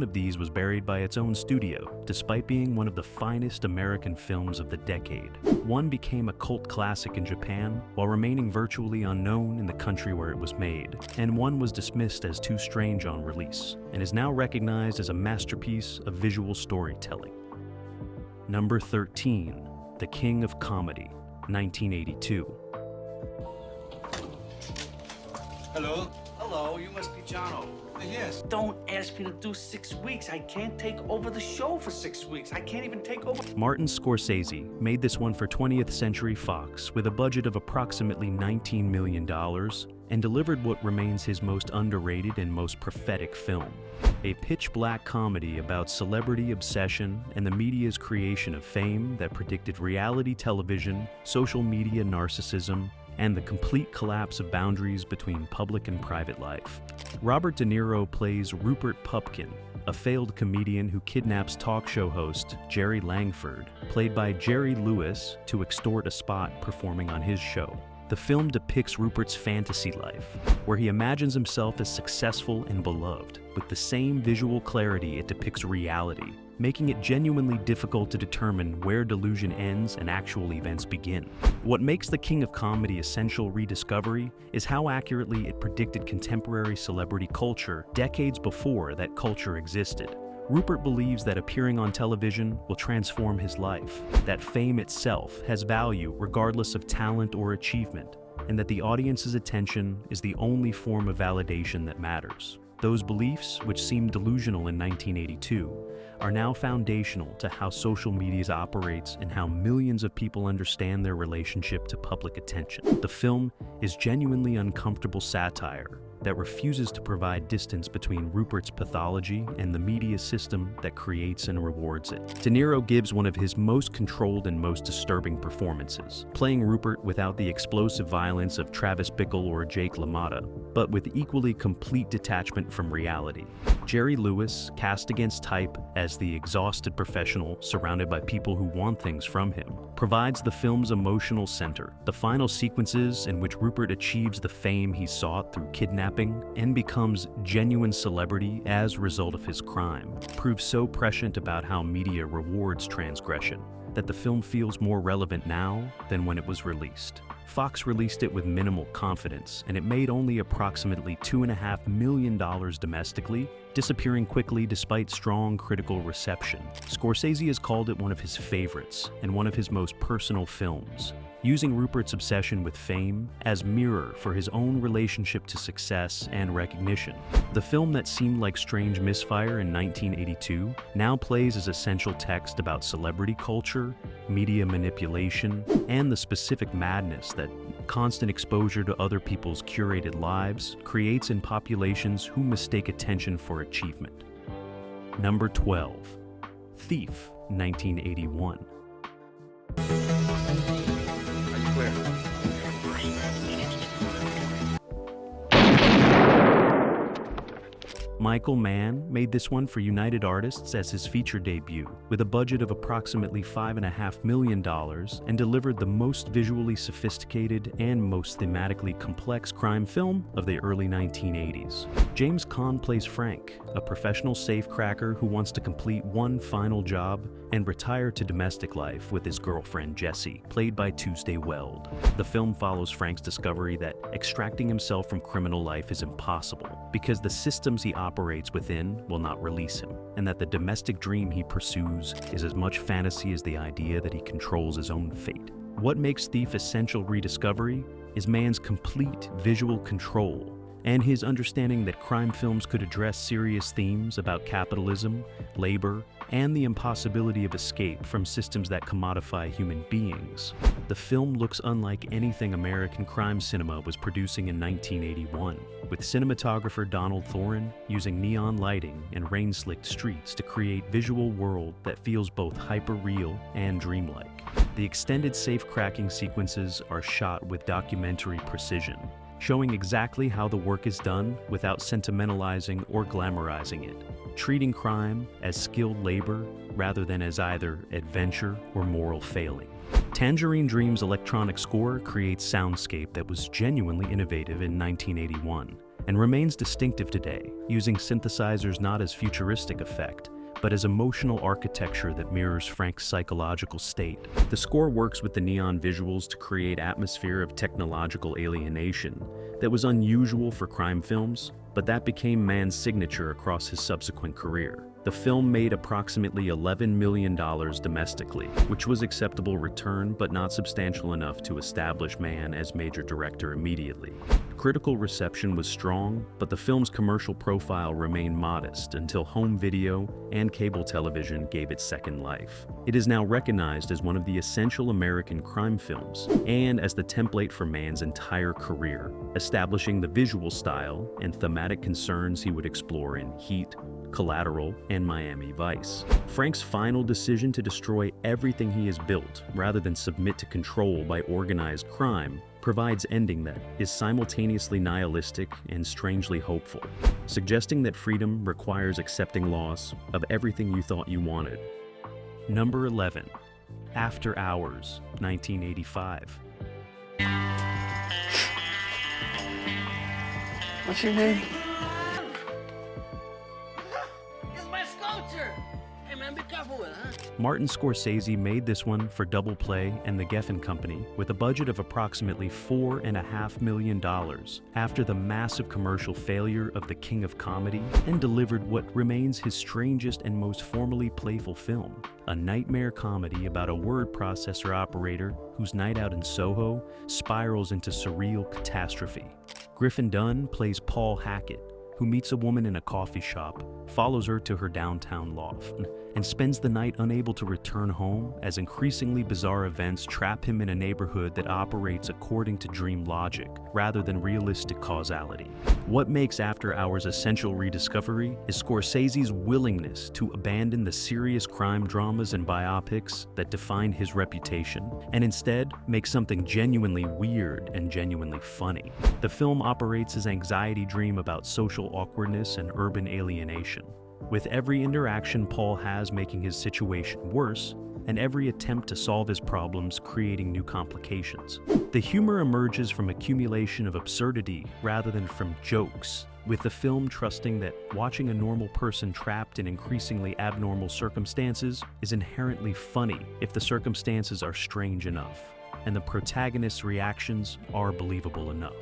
one of these was buried by its own studio, despite being one of the finest American films of the decade. One became a cult classic in Japan while remaining virtually unknown in the country where it was made, and one was dismissed as too strange on release, and is now recognized as a masterpiece of visual storytelling. Number 13, The King of Comedy, 1982. Hello? Hello, you must be Jono. Yes. Don't ask me to do 6 weeks. I can't take over the show for 6 weeks. I can't even take over. Martin Scorsese made this one for 20th Century Fox with a budget of approximately $19 million and delivered what remains his most underrated and most prophetic film. A pitch-black comedy about celebrity obsession and the media's creation of fame that predicted reality television, social media narcissism, and the complete collapse of boundaries between public and private life. Robert De Niro plays Rupert Pupkin, a failed comedian who kidnaps talk show host Jerry Langford, played by Jerry Lewis, to extort a spot performing on his show. The film depicts Rupert's fantasy life, where he imagines himself as successful and beloved, with the same visual clarity it depicts reality, making it genuinely difficult to determine where delusion ends and actual events begin. What makes The King of Comedy essential rediscovery is how accurately it predicted contemporary celebrity culture decades before that culture existed. Rupert believes that appearing on television will transform his life, that fame itself has value regardless of talent or achievement, and that the audience's attention is the only form of validation that matters. Those beliefs, which seemed delusional in 1982, are now foundational to how social media operates and how millions of people understand their relationship to public attention. The film is genuinely uncomfortable satire that refuses to provide distance between Rupert's pathology and the media system that creates and rewards it. De Niro gives one of his most controlled and most disturbing performances, playing Rupert without the explosive violence of Travis Bickle or Jake LaMotta, but with equally complete detachment from reality. Jerry Lewis, cast against type as the exhausted professional surrounded by people who want things from him, provides the film's emotional center. The final sequences in which Rupert achieves the fame he sought through kidnapping and becomes genuine celebrity as a result of his crime prove so prescient about how media rewards transgression that the film feels more relevant now than when it was released. Fox released it with minimal confidence, and it made only approximately $2.5 million domestically, disappearing quickly despite strong critical reception. Scorsese has called it one of his favorites and one of his most personal films, using Rupert's obsession with fame as mirror for his own relationship to success and recognition. The film that seemed like strange misfire in 1982 now plays as essential text about celebrity culture, media manipulation, and the specific madness that constant exposure to other people's curated lives creates in populations who mistake attention for achievement. Number 12, Thief, 1981. Michael Mann made this one for United Artists as his feature debut, with a budget of approximately $5.5 million, and delivered the most visually sophisticated and most thematically complex crime film of the early 1980s. James Caan plays Frank, a professional safecracker who wants to complete one final job and retire to domestic life with his girlfriend Jessie, played by Tuesday Weld. The film follows Frank's discovery that extracting himself from criminal life is impossible because the systems he operates within will not release him, and that the domestic dream he pursues is as much fantasy as the idea that he controls his own fate. What makes Thief essential rediscovery is Mann's complete visual control and his understanding that crime films could address serious themes about capitalism, labor, and the impossibility of escape from systems that commodify human beings. The film looks unlike anything American crime cinema was producing in 1981, with cinematographer Donald Thorin using neon lighting and rain-slicked streets to create visual world that feels both hyper-real and dreamlike. The extended safe-cracking sequences are shot with documentary precision, showing exactly how the work is done without sentimentalizing or glamorizing it, treating crime as skilled labor rather than as either adventure or moral failing. Tangerine Dream's electronic score creates soundscape that was genuinely innovative in 1981, and remains distinctive today, using synthesizers not as futuristic effect, but as emotional architecture that mirrors Frank's psychological state. The score works with the neon visuals to create atmosphere of technological alienation that was unusual for crime films, but that became Mann's signature across his subsequent career. The film made approximately $11 million domestically, which was acceptable return but not substantial enough to establish Mann as major director immediately. Critical reception was strong, but the film's commercial profile remained modest until home video and cable television gave it second life. It is now recognized as one of the essential American crime films and as the template for Mann's entire career, establishing the visual style and thematic concerns he would explore in Heat, Collateral, and Miami Vice. Frank's final decision to destroy everything he has built rather than submit to control by organized crime provides ending that is simultaneously nihilistic and strangely hopeful, suggesting that freedom requires accepting loss of everything you thought you wanted. Number 11. After Hours, 1985. What's your name? It's my sculpture! Hey man, be careful with it, huh? Martin Scorsese made this one for Double Play and the Geffen Company with a budget of approximately $4.5 million after the massive commercial failure of The King of Comedy, and delivered what remains his strangest and most formally playful film, a nightmare comedy about a word processor operator whose night out in Soho spirals into surreal catastrophe. Griffin Dunne plays Paul Hackett, who meets a woman in a coffee shop, follows her to her downtown loft, and spends the night unable to return home as increasingly bizarre events trap him in a neighborhood that operates according to dream logic rather than realistic causality. What makes After Hours essential rediscovery is Scorsese's willingness to abandon the serious crime dramas and biopics that defined his reputation, and instead make something genuinely weird and genuinely funny. The film operates as anxiety dream about social awkwardness and urban alienation, with every interaction Paul has making his situation worse, and every attempt to solve his problems creating new complications. The humor emerges from accumulation of absurdity rather than from jokes, with the film trusting that watching a normal person trapped in increasingly abnormal circumstances is inherently funny if the circumstances are strange enough and the protagonist's reactions are believable enough.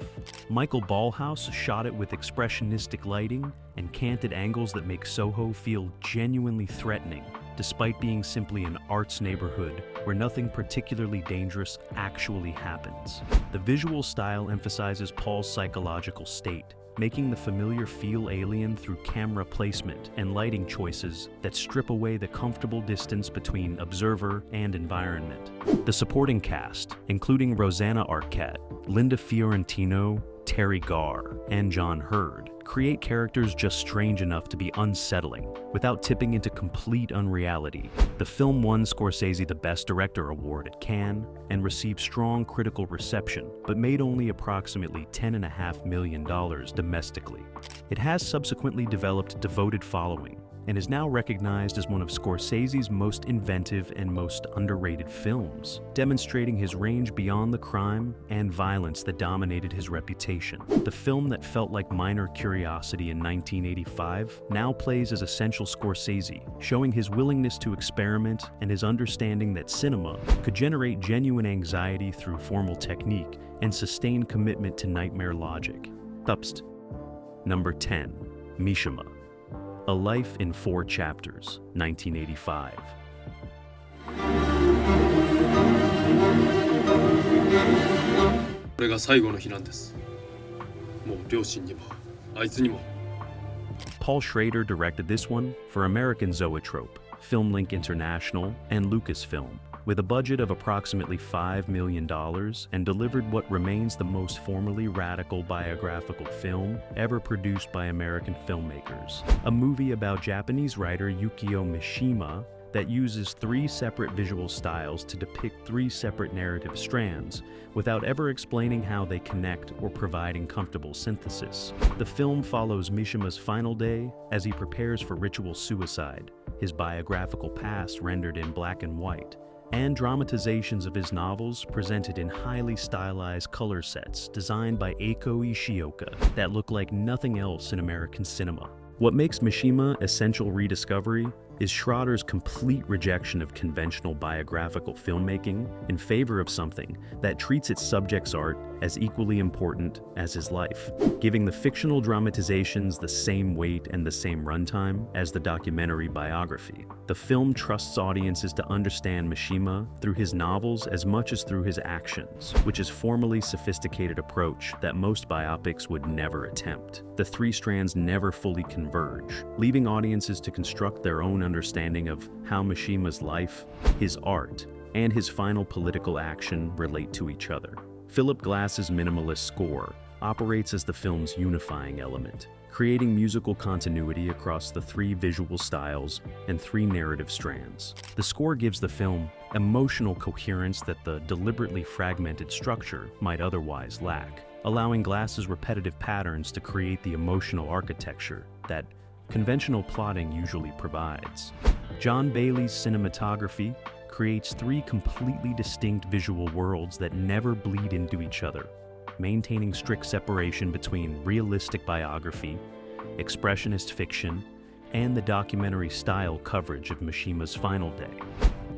Michael Ballhaus shot it with expressionistic lighting and canted angles that make Soho feel genuinely threatening, despite being simply an arts neighborhood where nothing particularly dangerous actually happens. The visual style emphasizes Paul's psychological state, making the familiar feel alien through camera placement and lighting choices that strip away the comfortable distance between observer and environment. The supporting cast, including Rosanna Arquette, Linda Fiorentino, Terry Garr, and John Hurd, create characters just strange enough to be unsettling, without tipping into complete unreality. The film won Scorsese the Best Director award at Cannes and received strong critical reception, but made only approximately $10.5 million domestically. It has subsequently developed a devoted following, and is now recognized as one of Scorsese's most inventive and most underrated films, demonstrating his range beyond the crime and violence that dominated his reputation. The film that felt like minor curiosity in 1985 now plays as essential Scorsese, showing his willingness to experiment and his understanding that cinema could generate genuine anxiety through formal technique and sustained commitment to nightmare logic. Thupst. Number 10. Mishima. A Life in 4 Chapters, 1985. これが最後の日なんです。もう両親にもあいつにも。 Paul Schrader directed this one for American Zoetrope, FilmLink International, and Lucasfilm, with a budget of approximately $5 million, and delivered what remains the most formally radical biographical film ever produced by American filmmakers. A movie about Japanese writer Yukio Mishima that uses 3 separate visual styles to depict 3 separate narrative strands, without ever explaining how they connect or providing comfortable synthesis. The film follows Mishima's final day as he prepares for ritual suicide, his biographical past rendered in black and white, and dramatizations of his novels presented in highly stylized color sets designed by Eiko Ishioka that look like nothing else in American cinema. What makes Mishima essential rediscovery is Schroeder's complete rejection of conventional biographical filmmaking in favor of something that treats its subject's art as equally important as his life, giving the fictional dramatizations the same weight and the same runtime as the documentary biography. The film trusts audiences to understand Mishima through his novels as much as through his actions, which is formally sophisticated approach that most biopics would never attempt. The three strands never fully converge, leaving audiences to construct their own understanding of how Mishima's life, his art, and his final political action relate to each other. Philip Glass's minimalist score operates as the film's unifying element, creating musical continuity across the three visual styles and three narrative strands. The score gives the film emotional coherence that the deliberately fragmented structure might otherwise lack, allowing Glass's repetitive patterns to create the emotional architecture that conventional plotting usually provides. John Bailey's cinematography creates three completely distinct visual worlds that never bleed into each other, maintaining strict separation between realistic biography, expressionist fiction, and the documentary-style coverage of Mishima's final day.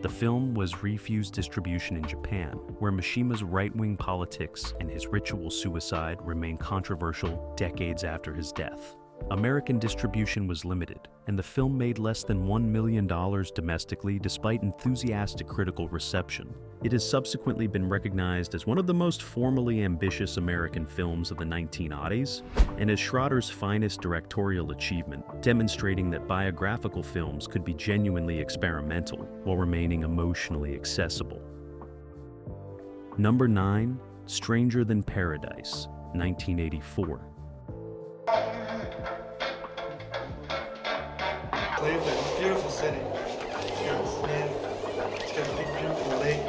The film was refused distribution in Japan, where Mishima's right-wing politics and his ritual suicide remain controversial decades after his death. American distribution was limited, and the film made less than $1 million domestically despite enthusiastic critical reception. It has subsequently been recognized as one of the most formally ambitious American films of the 1980s, and as Schroeder's finest directorial achievement, demonstrating that biographical films could be genuinely experimental while remaining emotionally accessible. Number 9, Stranger Than Paradise, 1984. Cleveland, beautiful city. It's got a big, beautiful lake.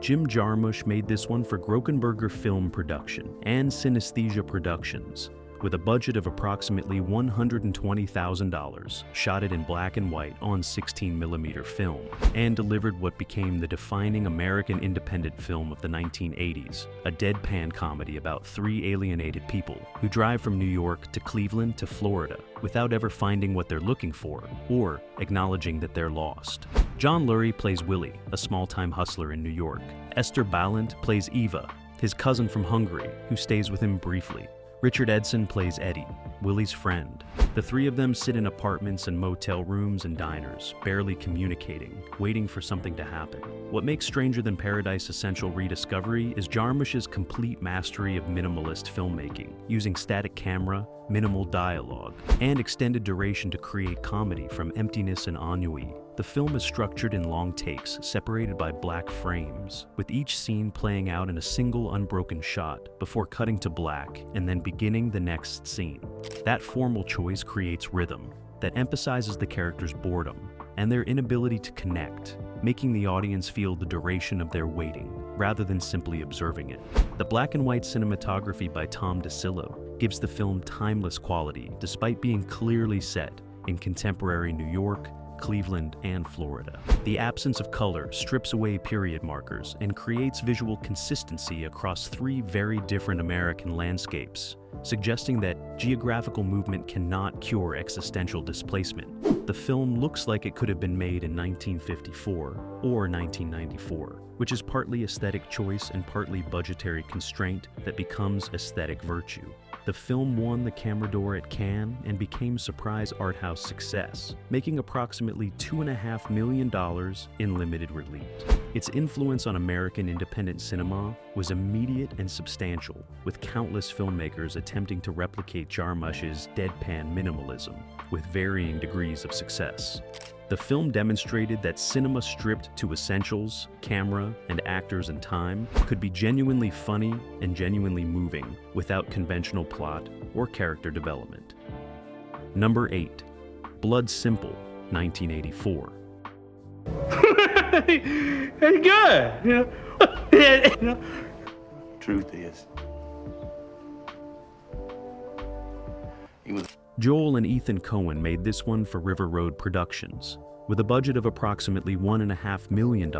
Jim Jarmusch made this one for Grokenberger Film Production and Synesthesia Productions, with a budget of approximately $120,000, shot it in black and white on 16mm film, and delivered what became the defining American independent film of the 1980s, a deadpan comedy about three alienated people who drive from New York to Cleveland to Florida without ever finding what they're looking for or acknowledging that they're lost. John Lurie plays Willie, a small-time hustler in New York. Esther Ballant plays Eva, his cousin from Hungary, who stays with him briefly. Richard Edson plays Eddie, Willie's friend. The three of them sit in apartments and motel rooms and diners, barely communicating, waiting for something to happen. What makes Stranger Than Paradise essential rediscovery is Jarmusch's complete mastery of minimalist filmmaking, using static camera, minimal dialogue, and extended duration to create comedy from emptiness and ennui. The film is structured in long takes, separated by black frames, with each scene playing out in a single unbroken shot before cutting to black and then beginning the next scene. That formal choice creates rhythm that emphasizes the characters' boredom and their inability to connect, making the audience feel the duration of their waiting, rather than simply observing it. The black and white cinematography by Tom DeCillo gives the film timeless quality despite being clearly set in contemporary New York, Cleveland, and Florida. The absence of color strips away period markers and creates visual consistency across three very different American landscapes, suggesting that geographical movement cannot cure existential displacement. The film looks like it could have been made in 1954 or 1994, which is partly aesthetic choice and partly budgetary constraint that becomes aesthetic virtue. The film won the Camera d'Or at Cannes and became surprise art house success, making approximately $2.5 million in limited release. Its influence on American independent cinema was immediate and substantial, with countless filmmakers attempting to replicate Jarmusch's deadpan minimalism, with varying degrees of success. The film demonstrated that cinema stripped to essentials, camera, and actors and time could be genuinely funny and genuinely moving without conventional plot or character development. Number 8. Blood Simple, 1984. It's good, you know. Truth is, he was. Joel and Ethan Coen made this one for River Road Productions. With a budget of approximately $1.5 million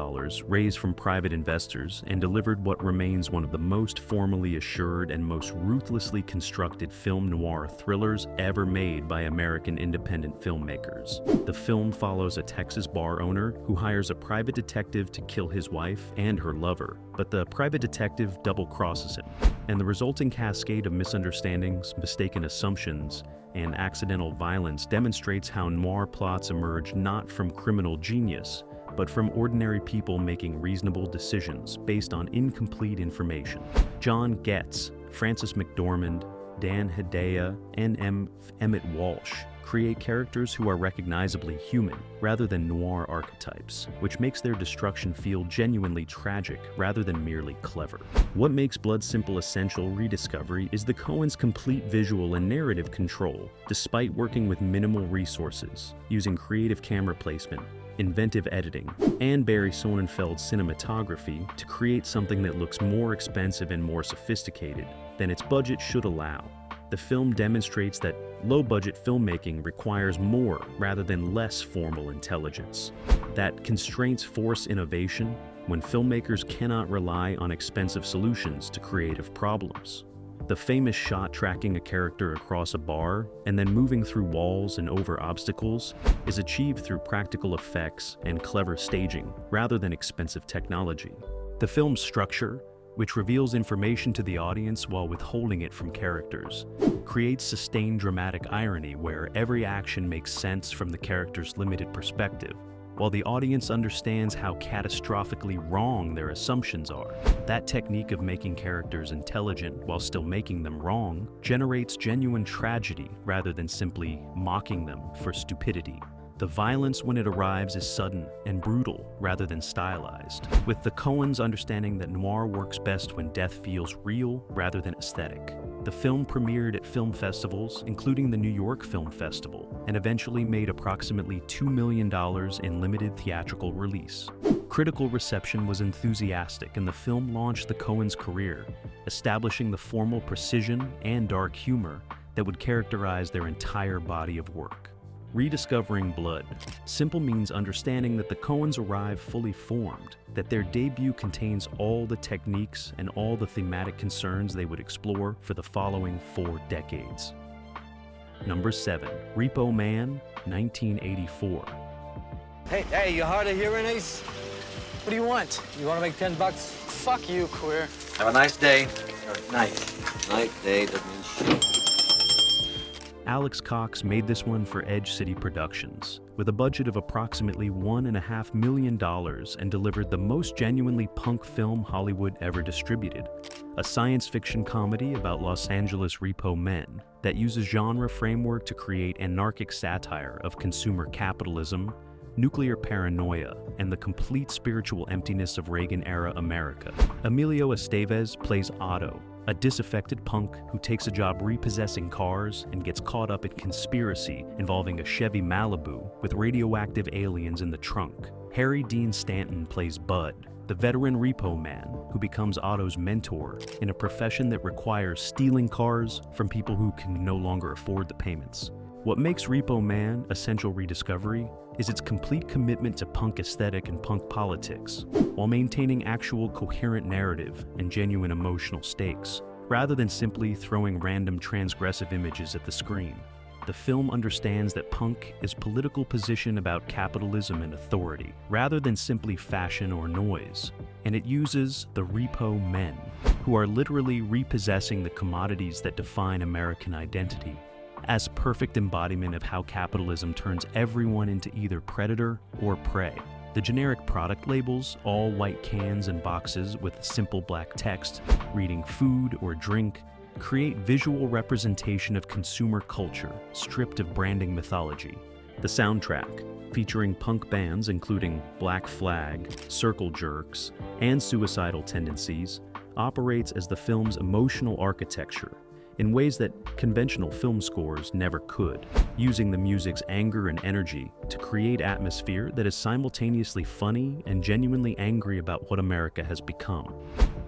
raised from private investors and delivered what remains one of the most formally assured and most ruthlessly constructed film noir thrillers ever made by American independent filmmakers. The film follows a Texas bar owner who hires a private detective to kill his wife and her lover, but the private detective double-crosses him, and the resulting cascade of misunderstandings, mistaken assumptions, and accidental violence demonstrates how noir plots emerge not from criminal genius, but from ordinary people making reasonable decisions based on incomplete information. John Getz, Frances McDormand, Dan Hedaya, and Emmett Walsh create characters who are recognizably human rather than noir archetypes, which makes their destruction feel genuinely tragic rather than merely clever. What makes Blood Simple essential Rediscovery is the Coens' complete visual and narrative control, despite working with minimal resources, using creative camera placement, inventive editing, and Barry Sonnenfeld's cinematography to create something that looks more expensive and more sophisticated than its budget should allow. The film demonstrates that low-budget filmmaking requires more rather than less formal intelligence, that constraints force innovation when filmmakers cannot rely on expensive solutions to creative problems. The famous shot tracking a character across a bar and then moving through walls and over obstacles is achieved through practical effects and clever staging rather than expensive technology. The film's structure, which reveals information to the audience while withholding it from characters, creates sustained dramatic irony where every action makes sense from the character's limited perspective, while the audience understands how catastrophically wrong their assumptions are. That technique of making characters intelligent while still making them wrong generates genuine tragedy rather than simply mocking them for stupidity. The violence when it arrives is sudden and brutal rather than stylized, with the Coens understanding that noir works best when death feels real rather than aesthetic. The film premiered at film festivals, including the New York Film Festival, and eventually made approximately $2 million in limited theatrical release. Critical reception was enthusiastic, and the film launched the Coens' career, establishing the formal precision and dark humor that would characterize their entire body of work. Rediscovering Blood Simple means understanding that the Coens arrive fully formed, that their debut contains all the techniques and all the thematic concerns they would explore for the following 4 decades. Number 7. Repo Man, 1984. Hey, you hard of hearing, Ace? What do you want? You want to make $10? Fuck you, queer. Have a nice day. Or night. Night, day, doesn't mean shit. Alex Cox made this one for Edge City Productions, with a budget of approximately $1.5 million and delivered the most genuinely punk film Hollywood ever distributed, a science fiction comedy about Los Angeles repo men that uses genre framework to create anarchic satire of consumer capitalism, nuclear paranoia, and the complete spiritual emptiness of Reagan-era America. Emilio Estevez plays Otto, a disaffected punk who takes a job repossessing cars and gets caught up in conspiracy involving a Chevy Malibu with radioactive aliens in the trunk. Harry Dean Stanton plays Bud, the veteran repo man who becomes Otto's mentor in a profession that requires stealing cars from people who can no longer afford the payments. What makes Repo Man essential Rediscovery is its complete commitment to punk aesthetic and punk politics, while maintaining actual coherent narrative and genuine emotional stakes, rather than simply throwing random transgressive images at the screen. The film understands that punk is political position about capitalism and authority, rather than simply fashion or noise, and it uses the repo men, who are literally repossessing the commodities that define American identity, as perfect embodiment of how capitalism turns everyone into either predator or prey. The generic product labels, all white cans and boxes with simple black text, reading food or drink, create visual representation of consumer culture, stripped of branding mythology. The soundtrack, featuring punk bands including Black Flag, Circle Jerks, and Suicidal Tendencies, operates as the film's emotional architecture, in ways that conventional film scores never could, using the music's anger and energy to create atmosphere that is simultaneously funny and genuinely angry about what America has become.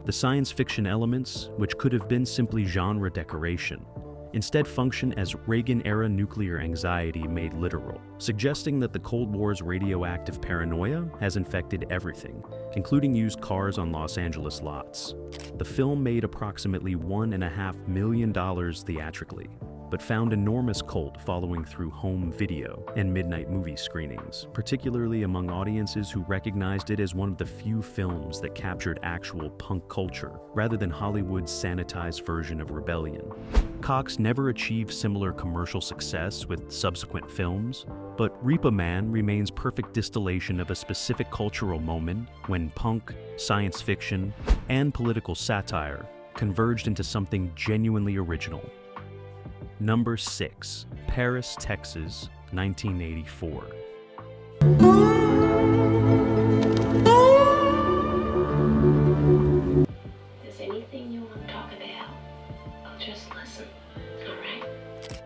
The science fiction elements, which could have been simply genre decoration, instead function as Reagan-era nuclear anxiety made literal, suggesting that the Cold War's radioactive paranoia has infected everything, including used cars on Los Angeles lots. The film made approximately $1.5 million theatrically, but found enormous cult following through home video and midnight movie screenings, particularly among audiences who recognized it as one of the few films that captured actual punk culture rather than Hollywood's sanitized version of rebellion. Cox never achieved similar commercial success with subsequent films, but Repo Man remains perfect distillation of a specific cultural moment when punk, science fiction, and political satire converged into something genuinely original. Number 6, Paris, Texas, 1984. Is anything you want to talk about? I'll just listen, all right?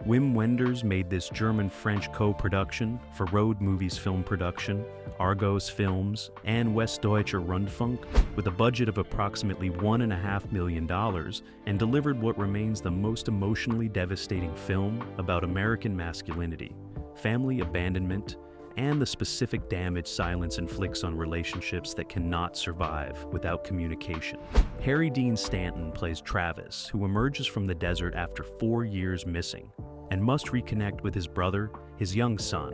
Wim Wenders made this German-French co-production for Road Movies Film Production, Argos Films, and Westdeutscher Rundfunk with a budget of approximately $1.5 million and delivered what remains the most emotionally devastating film about American masculinity, family abandonment, and the specific damage silence inflicts on relationships that cannot survive without communication. Harry Dean Stanton plays Travis, who emerges from the desert after 4 years missing and must reconnect with his brother, his young son,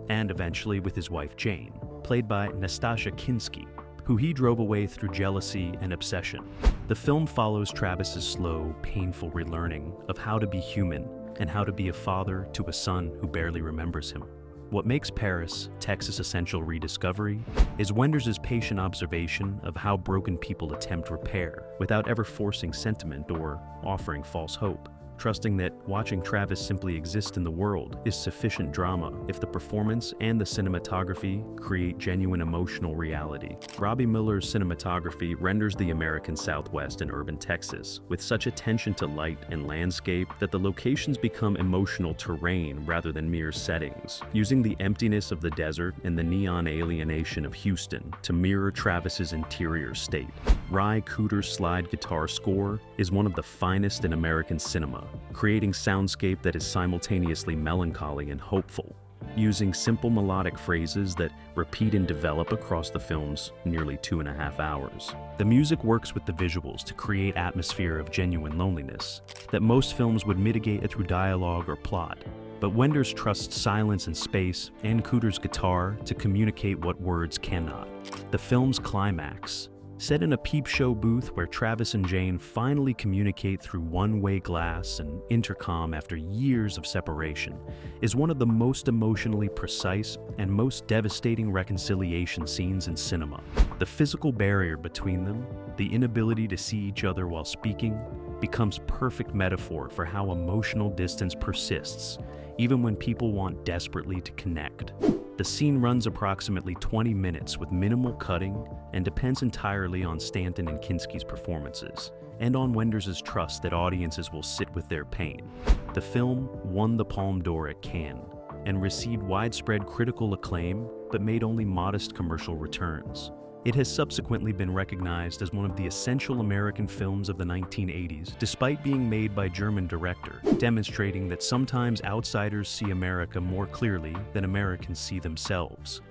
and eventually with his wife Jane, played by Nastasia Kinski, who he drove away through jealousy and obsession. The film follows Travis's slow, painful relearning of how to be human and how to be a father to a son who barely remembers him. What makes Paris, Texas essential rediscovery is Wenders' patient observation of how broken people attempt repair without ever forcing sentiment or offering false hope, trusting that watching Travis simply exist in the world is sufficient drama if the performance and the cinematography create genuine emotional reality. Robbie Miller's cinematography renders the American Southwest and urban Texas with such attention to light and landscape that the locations become emotional terrain rather than mere settings, using the emptiness of the desert and the neon alienation of Houston to mirror Travis's interior state. Ry Cooder's slide guitar score is one of the finest in American cinema, creating soundscape that is simultaneously melancholy and hopeful, using simple melodic phrases that repeat and develop across the film's nearly 2.5 hours. The music works with the visuals to create atmosphere of genuine loneliness that most films would mitigate through dialogue or plot, but Wenders trusts silence and space and Cooder's guitar to communicate what words cannot. The film's climax, set in a peep show booth where Travis and Jane finally communicate through one-way glass and intercom after years of separation, is one of the most emotionally precise and most devastating reconciliation scenes in cinema. The physical barrier between them, the inability to see each other while speaking, becomes perfect metaphor for how emotional distance persists, even when people want desperately to connect. The scene runs approximately 20 minutes with minimal cutting and depends entirely on Stanton and Kinski's performances, and on Wenders' trust that audiences will sit with their pain. The film won the Palme d'Or at Cannes and received widespread critical acclaim, but made only modest commercial returns. It has subsequently been recognized as one of the essential American films of the 1980s, despite being made by a German director, demonstrating that sometimes outsiders see America more clearly than Americans see themselves.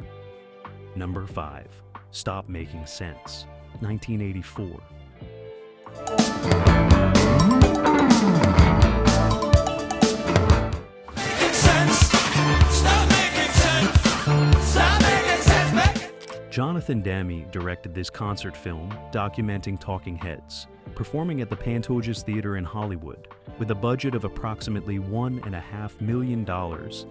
Number 5, Stop Making Sense, 1984. Jonathan Demme directed this concert film documenting Talking Heads, performing at the Pantoges Theater in Hollywood, with a budget of approximately $1.5 million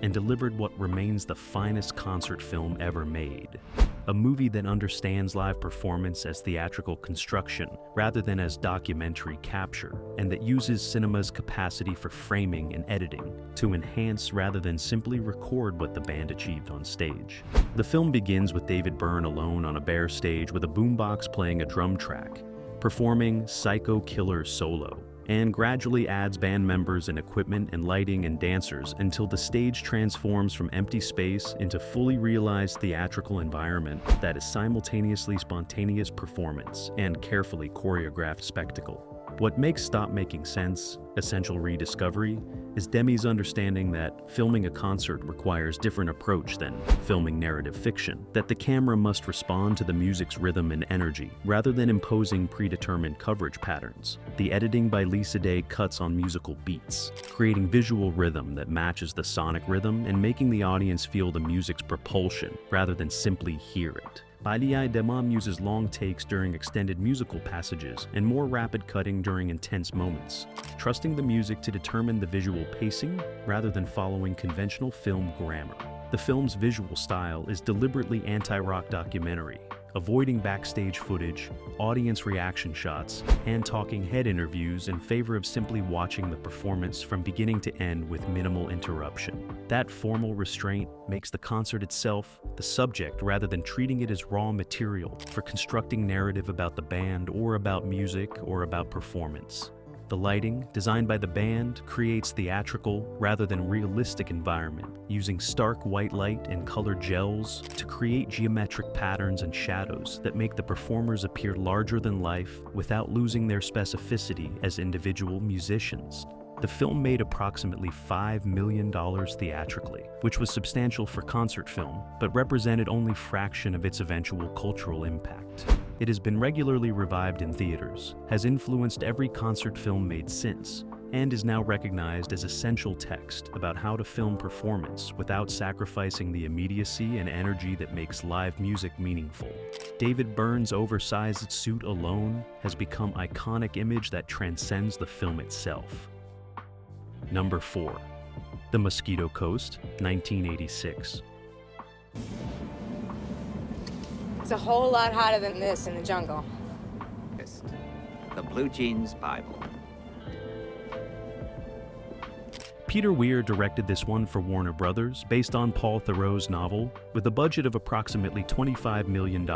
and delivered what remains the finest concert film ever made. A movie that understands live performance as theatrical construction rather than as documentary capture, and that uses cinema's capacity for framing and editing to enhance rather than simply record what the band achieved on stage. The film begins with David Byrne alone on a bare stage with a boombox playing a drum track, performing Psycho Killer solo, and gradually adds band members and equipment and lighting and dancers until the stage transforms from empty space into fully realized theatrical environment that is simultaneously spontaneous performance and carefully choreographed spectacle. What makes Stop Making Sense Essential Rediscovery is Demi's understanding that filming a concert requires different approach than filming narrative fiction, that the camera must respond to the music's rhythm and energy rather than imposing predetermined coverage patterns. The editing by Lisa Day cuts on musical beats, creating visual rhythm that matches the sonic rhythm and making the audience feel the music's propulsion rather than simply hear it. Bailey Demam uses long takes during extended musical passages and more rapid cutting during intense moments, trusting the music to determine the visual pacing rather than following conventional film grammar. The film's visual style is deliberately anti-rock documentary, avoiding backstage footage, audience reaction shots, and talking head interviews in favor of simply watching the performance from beginning to end with minimal interruption. That formal restraint makes the concert itself the subject rather than treating it as raw material for constructing narrative about the band or about music or about performance. The lighting, designed by the band, creates theatrical rather than realistic environment, using stark white light and colored gels to create geometric patterns and shadows that make the performers appear larger than life without losing their specificity as individual musicians. The film made approximately $5 million theatrically, which was substantial for concert film, but represented only a fraction of its eventual cultural impact. It has been regularly revived in theaters, has influenced every concert film made since, and is now recognized as essential text about how to film performance without sacrificing the immediacy and energy that makes live music meaningful. David Byrne's oversized suit alone has become an iconic image that transcends the film itself. Number 4. The Mosquito Coast, 1986. It's a whole lot hotter than this in the jungle. The Blue Jeans Bible. Peter Weir directed this one for Warner Brothers based on Paul Theroux's novel with a budget of approximately $25 million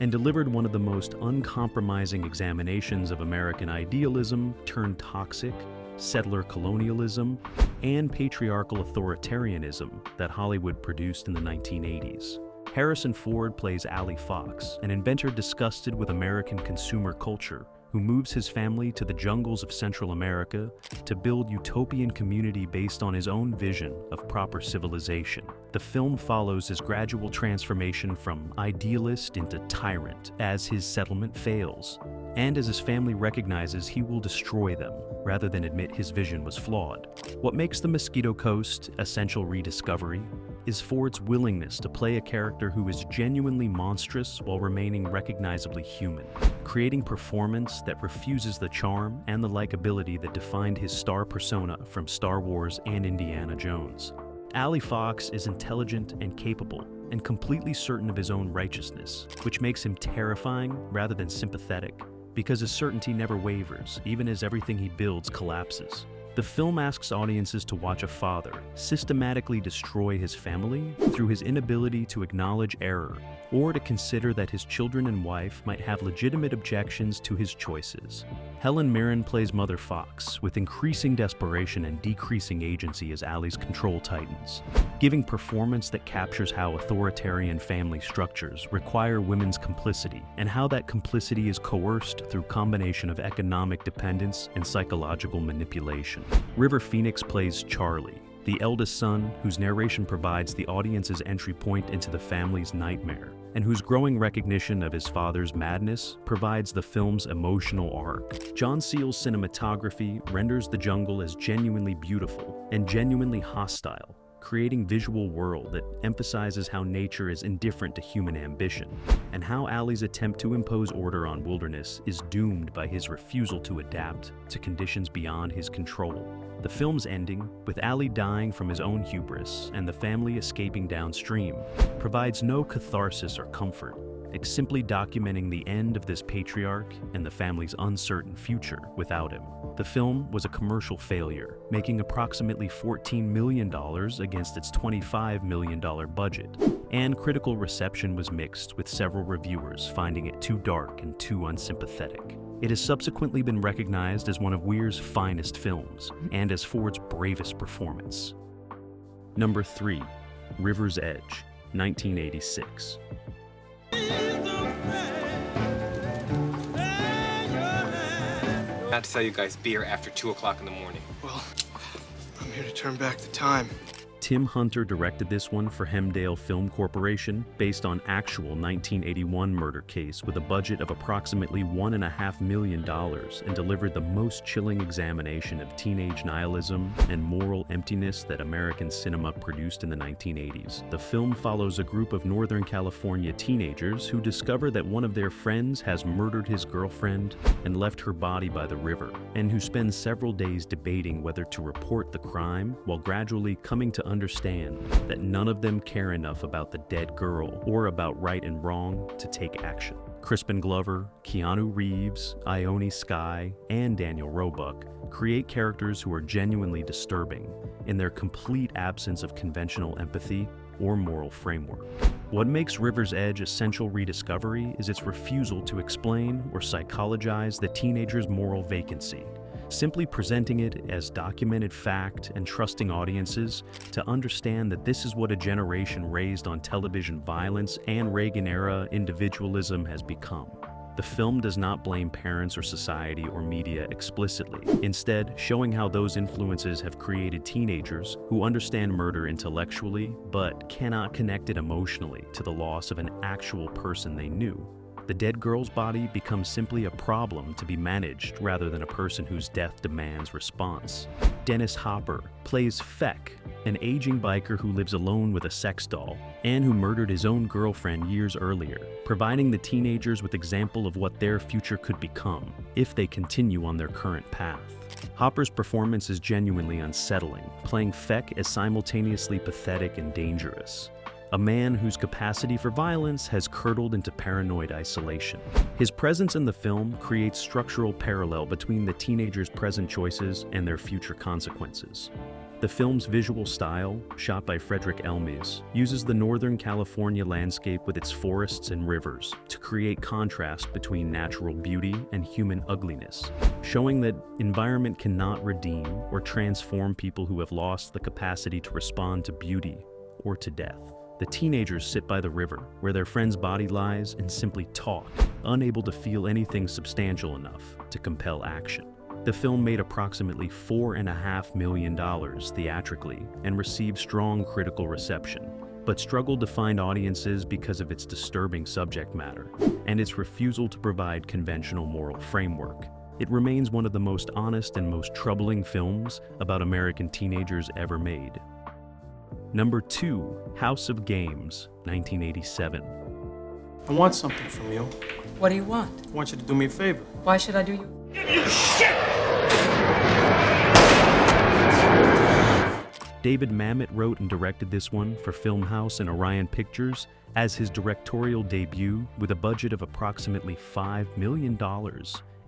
and delivered one of the most uncompromising examinations of American idealism turned toxic, settler colonialism, and patriarchal authoritarianism that Hollywood produced in the 1980s. Harrison Ford plays Allie Fox, an inventor disgusted with American consumer culture, who moves his family to the jungles of Central America to build utopian community based on his own vision of proper civilization. The film follows his gradual transformation from idealist into tyrant as his settlement fails, and as his family recognizes he will destroy them rather than admit his vision was flawed. What makes The Mosquito Coast Essential Rediscovery is Ford's willingness to play a character who is genuinely monstrous while remaining recognizably human, creating performance that refuses the charm and the likability that defined his star persona from Star Wars and Indiana Jones. Allie Fox is intelligent and capable, and completely certain of his own righteousness, which makes him terrifying rather than sympathetic, because his certainty never wavers, even as everything he builds collapses. The film asks audiences to watch a father systematically destroy his family through his inability to acknowledge error, or to consider that his children and wife might have legitimate objections to his choices. Helen Mirren plays Mother Fox, with increasing desperation and decreasing agency as Allie's control tightens, giving performance that captures how authoritarian family structures require women's complicity, and how that complicity is coerced through combination of economic dependence and psychological manipulation. River Phoenix plays Charlie, the eldest son whose narration provides the audience's entry point into the family's nightmare, and whose growing recognition of his father's madness provides the film's emotional arc. John Seale's cinematography renders the jungle as genuinely beautiful and genuinely hostile, creating visual world that emphasizes how nature is indifferent to human ambition, and how Allie's attempt to impose order on wilderness is doomed by his refusal to adapt to conditions beyond his control. The film's ending, with Allie dying from his own hubris and the family escaping downstream, provides no catharsis or comfort. It's simply documenting the end of this patriarch and the family's uncertain future without him. The film was a commercial failure, making approximately $14 million against its $25 million budget, and critical reception was mixed, with several reviewers finding it too dark and too unsympathetic. It has subsequently been recognized as one of Weir's finest films, and as Ford's bravest performance. Number 3. River's Edge, 1986. not to sell you guys beer after 2 o'clock in the morning. Well, I'm here to turn back the time. Tim Hunter directed this one for Hemdale Film Corporation, based on actual 1981 murder case with a budget of approximately $1.5 million, and delivered the most chilling examination of teenage nihilism and moral emptiness that American cinema produced in the 1980s. The film follows a group of Northern California teenagers who discover that one of their friends has murdered his girlfriend and left her body by the river, and who spend several days debating whether to report the crime, while gradually coming to understand that none of them care enough about the dead girl or about right and wrong to take action. Crispin Glover, Keanu Reeves, Ione Skye, and Daniel Roebuck create characters who are genuinely disturbing in their complete absence of conventional empathy or moral framework. What makes River's Edge essential rediscovery is its refusal to explain or psychologize the teenager's moral vacancy, simply presenting it as documented fact and trusting audiences to understand that this is what a generation raised on television violence and Reagan-era individualism has become. The film does not blame parents or society or media explicitly, instead showing how those influences have created teenagers who understand murder intellectually but cannot connect it emotionally to the loss of an actual person they knew. The dead girl's body becomes simply a problem to be managed rather than a person whose death demands response. Dennis Hopper plays Feck, an aging biker who lives alone with a sex doll and who murdered his own girlfriend years earlier, providing the teenagers with example of what their future could become if they continue on their current path. Hopper's performance is genuinely unsettling, playing Feck as simultaneously pathetic and dangerous. A man whose capacity for violence has curdled into paranoid isolation. His presence in the film creates structural parallel between the teenagers' present choices and their future consequences. The film's visual style, shot by Frederick Elmes, uses the Northern California landscape with its forests and rivers to create contrast between natural beauty and human ugliness, showing that environment cannot redeem or transform people who have lost the capacity to respond to beauty or to death. The teenagers sit by the river, where their friend's body lies, and simply talk, unable to feel anything substantial enough to compel action. The film made approximately $4.5 million theatrically and received strong critical reception, but struggled to find audiences because of its disturbing subject matter and its refusal to provide conventional moral framework. It remains one of the most honest and most troubling films about American teenagers ever made. Number 2, House of Games, 1987. I want something from you. What do you want? I want you to do me a favor. Why should I do you? David Mamet wrote and directed this one for Filmhouse and Orion Pictures as his directorial debut with a budget of approximately $5 million,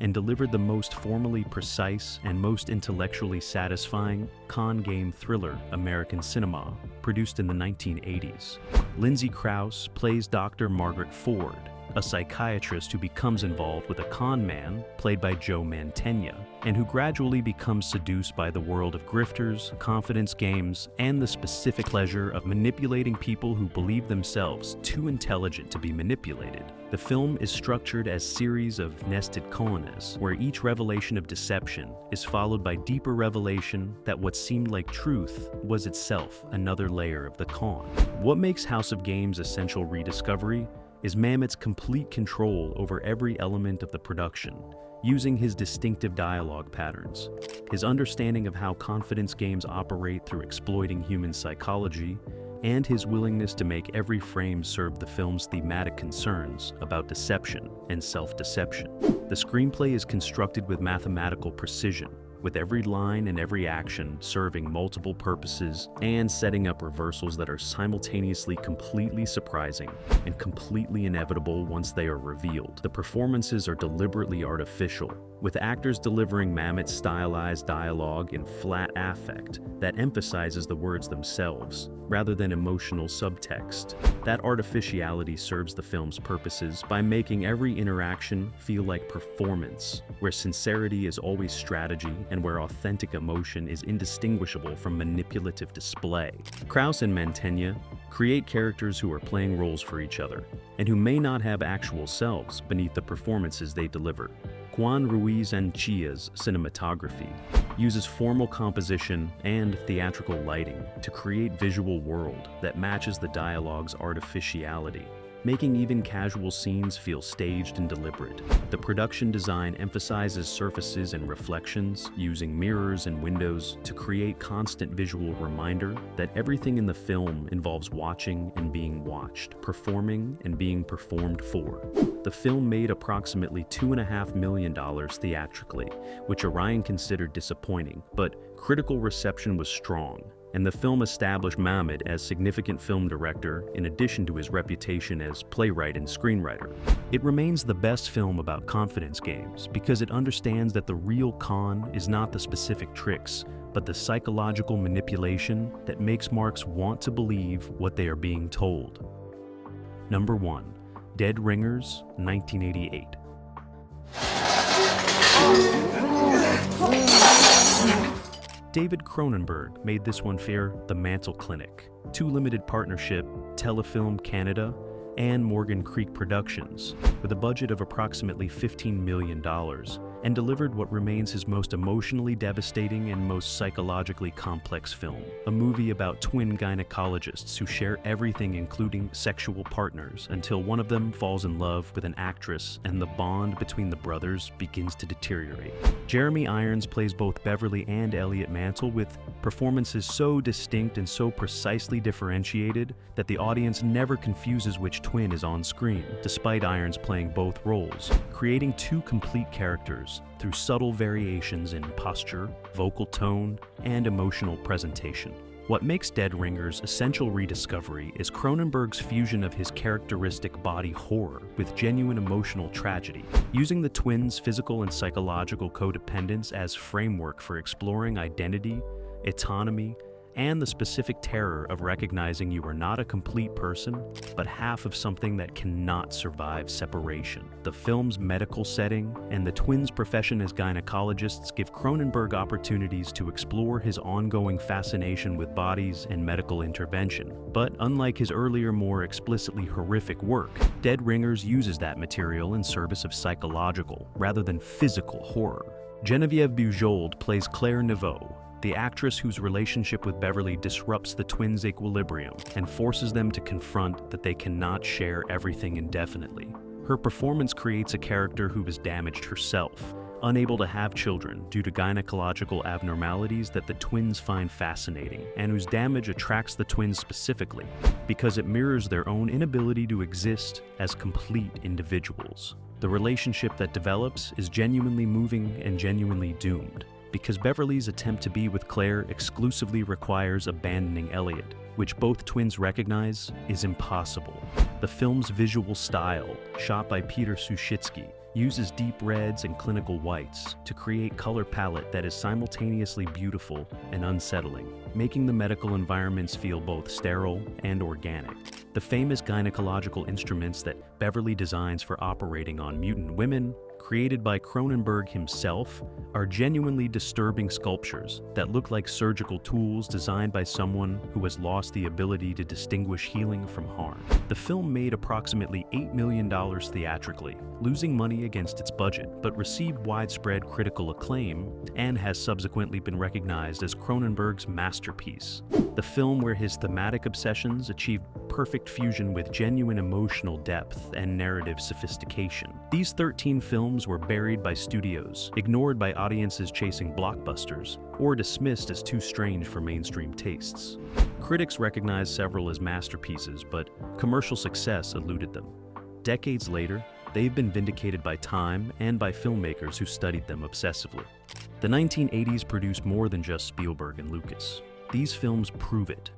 and delivered the most formally precise and most intellectually satisfying con game thriller American cinema, produced in the 1980s. Lindsay Krause plays Dr. Margaret Ford, a psychiatrist who becomes involved with a con man, played by Joe Mantegna, and who gradually becomes seduced by the world of grifters, confidence games, and the specific pleasure of manipulating people who believe themselves too intelligent to be manipulated. The film is structured as series of nested koanas, where each revelation of deception is followed by deeper revelation that what seemed like truth was itself another layer of the con. What makes House of Games essential rediscovery is Mamet's complete control over every element of the production, using his distinctive dialogue patterns, his understanding of how confidence games operate through exploiting human psychology, and his willingness to make every frame serve the film's thematic concerns about deception and self-deception. The screenplay is constructed with mathematical precision, with every line and every action serving multiple purposes and setting up reversals that are simultaneously completely surprising and completely inevitable once they are revealed. The performances are deliberately artificial, with actors delivering Mamet's stylized dialogue in flat affect that emphasizes the words themselves, rather than emotional subtext. That artificiality serves the film's purposes by making every interaction feel like performance, where sincerity is always strategy and where authentic emotion is indistinguishable from manipulative display. Krause and Mantegna create characters who are playing roles for each other, and who may not have actual selves beneath the performances they deliver. Juan Ruiz Anchia's cinematography uses formal composition and theatrical lighting to create visual world that matches the dialogue's artificiality, making even casual scenes feel staged and deliberate. The production design emphasizes surfaces and reflections, using mirrors and windows to create constant visual reminder that everything in the film involves watching and being watched, performing and being performed for. The film made approximately $2.5 million theatrically, which Orion considered disappointing, but critical reception was strong, and the film established Mamet as significant film director in addition to his reputation as playwright and screenwriter. It remains the best film about confidence games because it understands that the real con is not the specific tricks, but the psychological manipulation that makes marks want to believe what they are being told. Number 1. Dead Ringers, 1988. David Cronenberg made this one for The Mantle Clinic, Two Limited Partnership, Telefilm Canada, and Morgan Creek Productions, with a budget of approximately $15 million, and delivered what remains his most emotionally devastating and most psychologically complex film, a movie about twin gynecologists who share everything including sexual partners until one of them falls in love with an actress and the bond between the brothers begins to deteriorate. Jeremy Irons plays both Beverly and Elliot Mantle with performances so distinct and so precisely differentiated that the audience never confuses which twin is on screen, despite Irons playing both roles, creating two complete characters through subtle variations in posture, vocal tone, and emotional presentation. What makes Dead Ringers essential rediscovery is Cronenberg's fusion of his characteristic body horror with genuine emotional tragedy, using the twins' physical and psychological codependence as framework for exploring identity, autonomy, and the specific terror of recognizing you are not a complete person, but half of something that cannot survive separation. The film's medical setting and the twins' profession as gynecologists give Cronenberg opportunities to explore his ongoing fascination with bodies and medical intervention. But unlike his earlier, more explicitly horrific work, Dead Ringers uses that material in service of psychological, rather than physical horror. Geneviève Bujold plays Claire Neveu, the actress whose relationship with Beverly disrupts the twins' equilibrium and forces them to confront that they cannot share everything indefinitely. Her performance creates a character who is damaged herself, unable to have children due to gynecological abnormalities that the twins find fascinating, and whose damage attracts the twins specifically because it mirrors their own inability to exist as complete individuals. The relationship that develops is genuinely moving and genuinely doomed, because Beverly's attempt to be with Claire exclusively requires abandoning Elliot, which both twins recognize is impossible. The film's visual style, shot by Peter Suschitzky, uses deep reds and clinical whites to create color palette that is simultaneously beautiful and unsettling, making the medical environments feel both sterile and organic. The famous gynecological instruments that Beverly designs for operating on mutant women, created by Cronenberg himself, are genuinely disturbing sculptures that look like surgical tools designed by someone who has lost the ability to distinguish healing from harm. The film made approximately $8 million theatrically, losing money against its budget, but received widespread critical acclaim and has subsequently been recognized as Cronenberg's masterpiece. The film where his thematic obsessions achieved perfect fusion with genuine emotional depth and narrative sophistication. These 13 films were buried by studios, ignored by audiences chasing blockbusters, or dismissed as too strange for mainstream tastes. Critics recognized several as masterpieces, but commercial success eluded them. Decades later, they've been vindicated by time and by filmmakers who studied them obsessively. The 1980s produced more than just Spielberg and Lucas. These films prove it.